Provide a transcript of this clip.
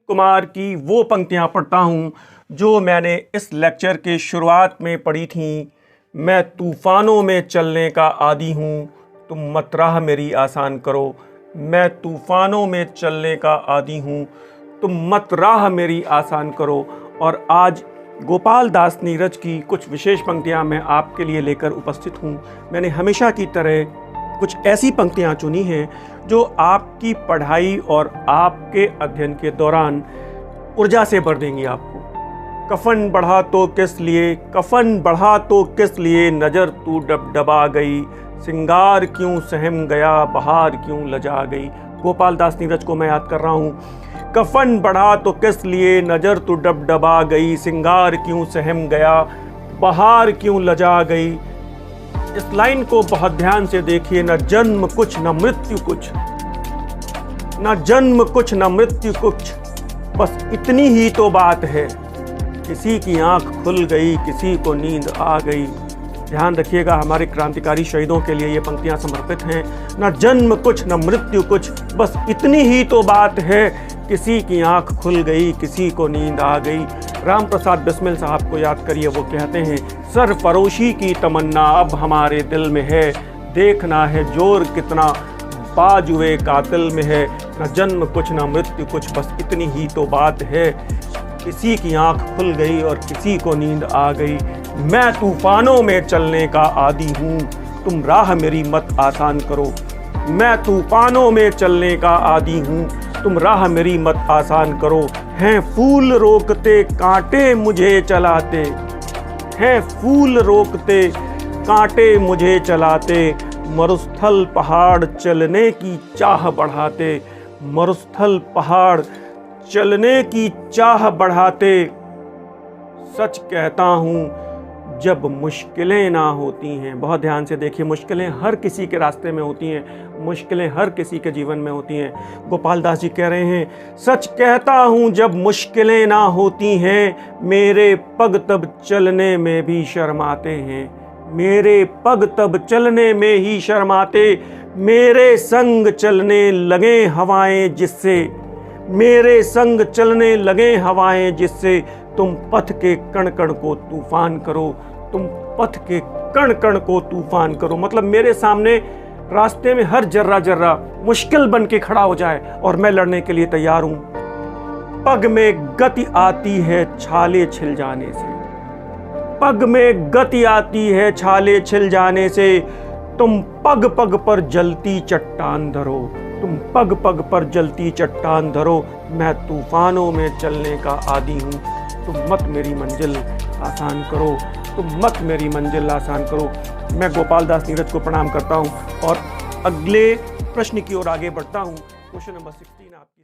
कुमार की वो पंक्तियाँ पढ़ता हूँ जो मैंने इस लेक्चर के शुरुआत में पढ़ी थीं। मैं तूफ़ानों में चलने का आदी हूँ, तुम मत राह मेरी आसान करो। मैं तूफ़ानों में चलने का आदी हूँ, तुम मत राह मेरी आसान करो। और आज गोपाल दास नीरज की कुछ विशेष पंक्तियाँ मैं आपके लिए लेकर उपस्थित हूँ। मैंने हमेशा की तरह कुछ ऐसी पंक्तियाँ चुनी हैं जो आपकी पढ़ाई और आपके अध्ययन के दौरान ऊर्जा से भर देंगी आपको। कफन बढ़ा तो किस लिए, कफन बढ़ा तो किस लिए, नज़र तू डबडबा गई, सिंगार क्यों सहम गया, बहार क्यों लजा गई। गोपाल दास नीरज को मैं याद कर रहा हूँ। कफन बढ़ा तो किस लिए, नज़र तू डबडबा गई, सिंगार क्यों सहम गया, बहार क्यों लजा गई। इस लाइन को बहुत ध्यान से देखिए। न जन्म कुछ न मृत्यु कुछ, न जन्म कुछ न मृत्यु कुछ, बस इतनी ही तो बात है। किसी की आंख खुल गई, किसी को नींद आ गई। ध्यान रखिएगा, हमारे क्रांतिकारी शहीदों के लिए ये पंक्तियां समर्पित हैं। न जन्म कुछ न मृत्यु कुछ, बस इतनी ही तो बात है। किसी की आंख खुल गई, किसी को नींद आ गई। राम प्रसाद बिस्मिल साहब को याद करिए, वो कहते हैं, सरफरोशी की तमन्ना अब हमारे दिल में है, देखना है जोर कितना बाजुए कातिल में है। न जन्म कुछ न मृत्यु कुछ, बस इतनी ही तो बात है। किसी की आंख खुल गई और किसी को नींद आ गई। मैं तूफानों में चलने का आदी हूँ, तुम राह मेरी मत आसान करो। मैं तूफानों में चलने का आदी हूँ, तुम राह मेरी मत आसान करो। हैं फूल रोकते कांटे मुझे चलाते, हैं फूल रोकते कांटे मुझे चलाते, मरुस्थल पहाड़ चलने की चाह बढ़ाते, मरुस्थल पहाड़ चलने की चाह बढ़ाते। सच कहता हूँ जब मुश्किलें ना होती हैं। बहुत ध्यान से देखिए, मुश्किलें हर किसी के रास्ते में होती हैं, मुश्किलें हर किसी के जीवन में होती हैं। गोपाल दास जी कह रहे हैं, सच कहता हूँ जब मुश्किलें ना होती हैं, मेरे पग तब चलने में भी शर्माते हैं, मेरे पग तब चलने में ही शर्माते। मेरे संग चलने लगे हवाएं जिससे, मेरे संग चलने लगे हवाएं जिससे, तुम पथ के कण कण को तूफान करो, तुम पथ के कण कण को तूफान करो। मतलब मेरे सामने रास्ते में हर जर्रा जर्रा मुश्किल बन के खड़ा हो जाए और मैं लड़ने के लिए तैयार हूं। पग में गति आती है छाले छिल जाने से, पग में गति आती है छाले छिल जाने से, तुम पग पग पर जलती चट्टान धरो, तुम पग पग पर जलती चट्टान धरो। मैं तूफानों में चलने का आदी हूँ, तुम मत मेरी मंजिल आसान करो, तुम मत मेरी मंजिल आसान करो। मैं गोपाल दास नीरज को प्रणाम करता हूँ और अगले प्रश्न की ओर आगे बढ़ता हूँ। क्वेश्चन नंबर 16 आपकी